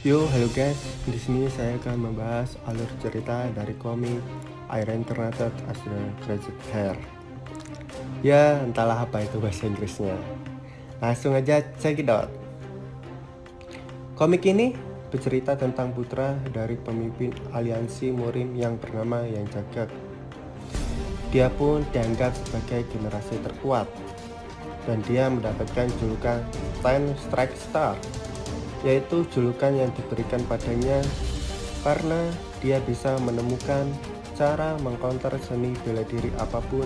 Halo guys. Di sini saya akan membahas alur cerita dari komik I Reincarnated as the Tragic Hair. Ya, entahlah apa itu bahasa Inggrisnya. Langsung aja check it out. Komik ini bercerita tentang putra dari pemimpin aliansi Murim yang bernama Yang Jagat. Dia pun dianggap sebagai generasi terkuat, dan dia mendapatkan julukan Ten Strike Star, yaitu julukan yang diberikan padanya karena dia bisa menemukan cara mengcounter seni bela diri apapun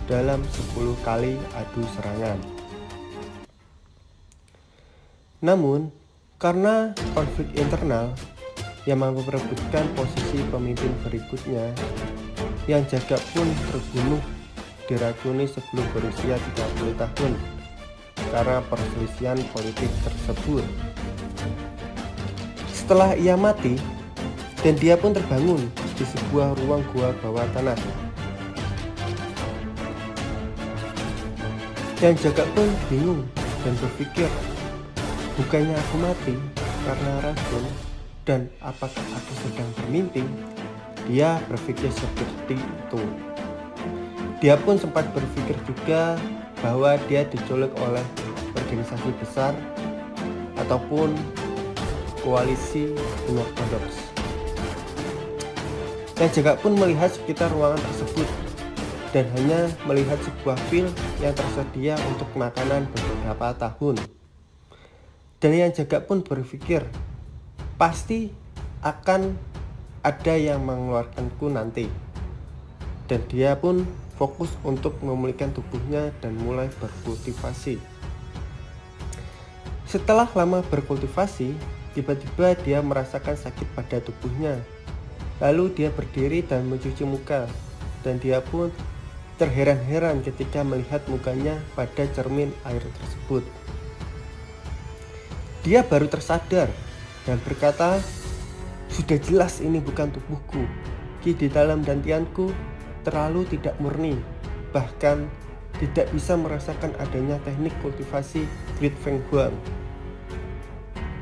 dalam 10 kali adu serangan. Namun, karena konflik internal yang memperebutkan posisi pemimpin berikutnya, Yang Jagat pun terbunuh diracuni sebelum berusia 30 tahun karena perselisihan politik tersebut. Setelah ia mati, dan dia pun terbangun di sebuah ruang gua bawah tanah. Yang Jagat pun bingung dan berpikir, bukannya aku mati karena racun, dan apakah aku sedang bermimpi? Dia berpikir seperti itu. Dia pun sempat berpikir juga bahwa dia diculik oleh organisasi besar ataupun koalisi unortodoks. Yang Jagat pun melihat sekitar ruangan tersebut dan hanya melihat sebuah pil yang tersedia untuk makanan beberapa tahun. Dan Yang Jagat pun berpikir, pasti akan ada yang mengeluarkanku nanti. Dan dia pun fokus untuk memulihkan tubuhnya dan mulai berkultivasi. Setelah lama berkultivasi, tiba-tiba dia merasakan sakit pada tubuhnya. Lalu dia berdiri dan mencuci muka, dan dia pun terheran-heran ketika melihat mukanya pada cermin air tersebut. Dia baru tersadar dan berkata, sudah jelas ini bukan tubuhku. Ki di dalam dantianku terlalu tidak murni, bahkan tidak bisa merasakan adanya teknik kultivasi Great Feng Huang.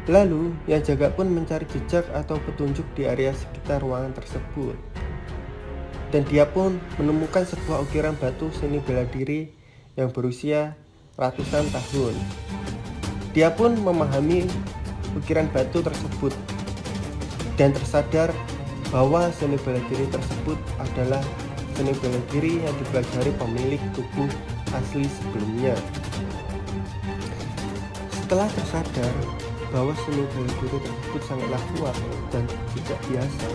Lalu Yang Jagat pun mencari jejak atau petunjuk di area sekitar ruangan tersebut. Dan dia pun menemukan sebuah ukiran batu seni bela diri yang berusia ratusan tahun. Dia pun memahami ukiran batu tersebut dan tersadar bahwa seni bela diri tersebut adalah seni bela diri yang dipelajari pemilik tubuh asli sebelumnya. Setelah tersadar bahwa seni bela diri tersebut sangatlah kuat dan tidak biasa,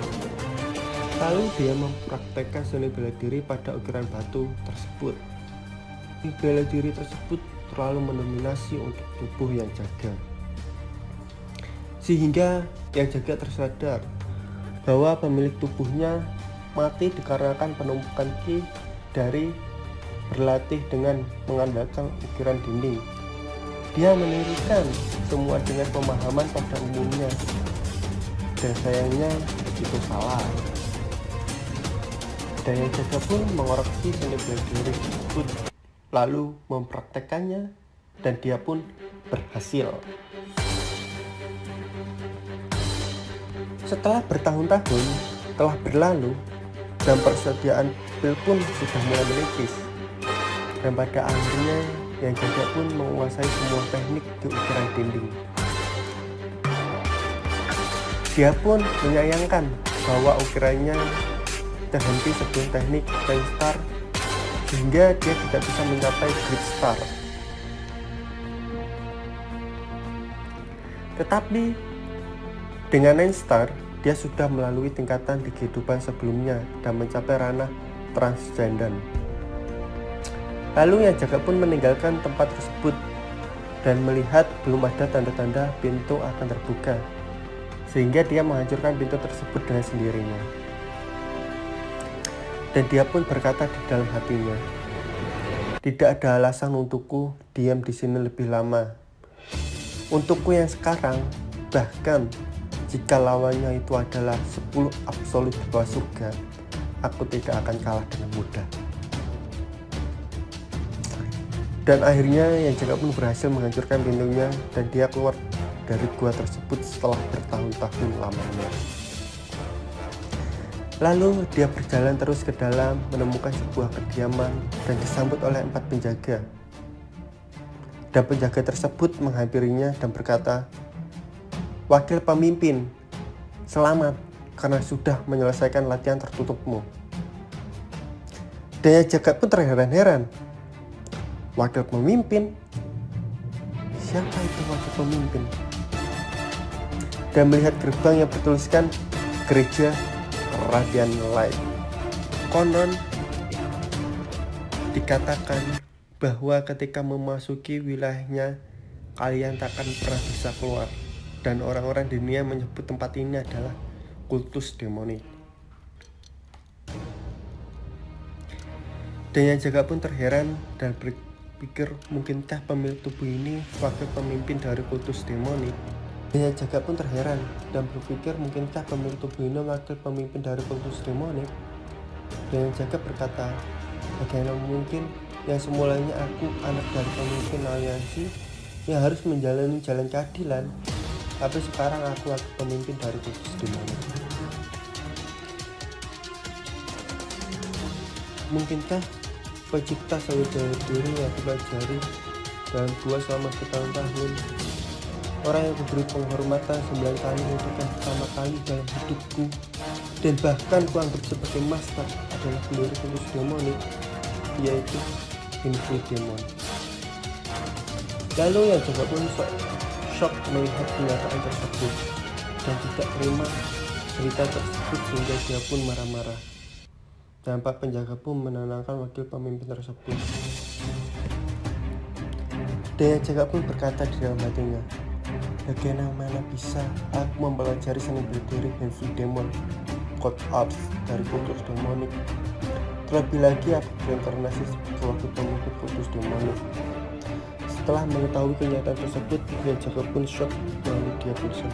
lalu dia mempraktekkan seni bela diri pada ukiran batu tersebut. Seni bela diri tersebut terlalu mendominasi untuk tubuh Yang Jagat, sehingga Yang Jagat tersadar bahwa pemilik tubuhnya mati dikarenakan penumpukan ki dari berlatih dengan mengandalkan ukiran dinding. Dia menirukan semua dengan pemahaman pada umumnya, dan sayangnya itu salah. Dan Yang Jagat pun mengoreksi seni bela diri tersebut, lalu mempraktekannya, dan dia pun berhasil. Setelah bertahun-tahun telah berlalu dan persediaan pil pun sudah mulai menipis, dan pada akhirnya Yang Jagat pun menguasai semua teknik di ukiran dinding. Dia pun menyayangkan bahwa ukirannya terhenti sebelum teknik Ten Star, sehingga dia tidak bisa mencapai Great Star. Tetapi dengan Nine Star, dia sudah melalui tingkatan di kehidupan sebelumnya dan mencapai ranah transcendent. Lalu Yang Jagat pun meninggalkan tempat tersebut dan melihat belum ada tanda-tanda pintu akan terbuka, sehingga dia menghancurkan pintu tersebut dengan sendirinya. Dan dia pun berkata di dalam hatinya, tidak ada alasan untukku diam di sini lebih lama. Untukku yang sekarang, bahkan jika lawannya itu adalah 10 absolut di bawah surga, aku tidak akan kalah dengan mudah. Dan akhirnya Yang Jagat pun berhasil menghancurkan pintunya, dan dia keluar dari gua tersebut setelah bertahun-tahun lamanya. Lalu dia berjalan terus ke dalam, menemukan sebuah kediaman dan disambut oleh 4 penjaga. Dan penjaga tersebut menghampirinya dan berkata, "Wakil pemimpin, selamat karena sudah menyelesaikan latihan tertutupmu." Daya Jagat pun terheran-heran. Wakil pemimpin? Siapa itu wakil pemimpin? Dan melihat gerbang yang bertuliskan Gereja Radiant Light. Konon dikatakan bahwa ketika memasuki wilayahnya, kalian takkan pernah bisa keluar. Dan orang-orang di dunia menyebut tempat ini adalah kultus demonik. Daya Jagat pun terheran dan berpikir, mungkinkah pemilik tubuh ini wakil pemimpin dari kultus demonik? Daya Jagat pun terheran dan berpikir, mungkinkah pemilik tubuh ini wakil pemimpin dari kultus demonik? Daya Jagat berkata, bagaimana mungkin yang semulanya aku anak dari pemimpin aliansi yang harus menjalani jalan keadilan, tapi sekarang aku pemimpin dari kultus demonik. Mungkinkah pencipta saudara diri yang dipelajari dalam gua selama bertahun-tahun, orang yang kuberi penghormatan 9 kali untuk yang pertama kali dalam hidupku, dan bahkan kuanggap sebagai master adalah pendiri kultus demonik, yaitu Infidemon. Lalu yang juga pun shock melihat kenyataan tersebut dan tidak terima cerita tersebut, sehingga dia pun marah-marah. Dan 4 penjaga pun menenangkan wakil pemimpin tersebut. Daya Jagat pun berkata di dalam hatinya, bagaimana bisa aku mempelajari seni bela diri Infidemon, Code Arts dari kultus demonik? Terlebih lagi aku berinkarnasi sebagai wakil pemimpin kultus demonik. Setelah mengetahui kenyataan tersebut, Daya Jagat pun shock lalu dia pingsan.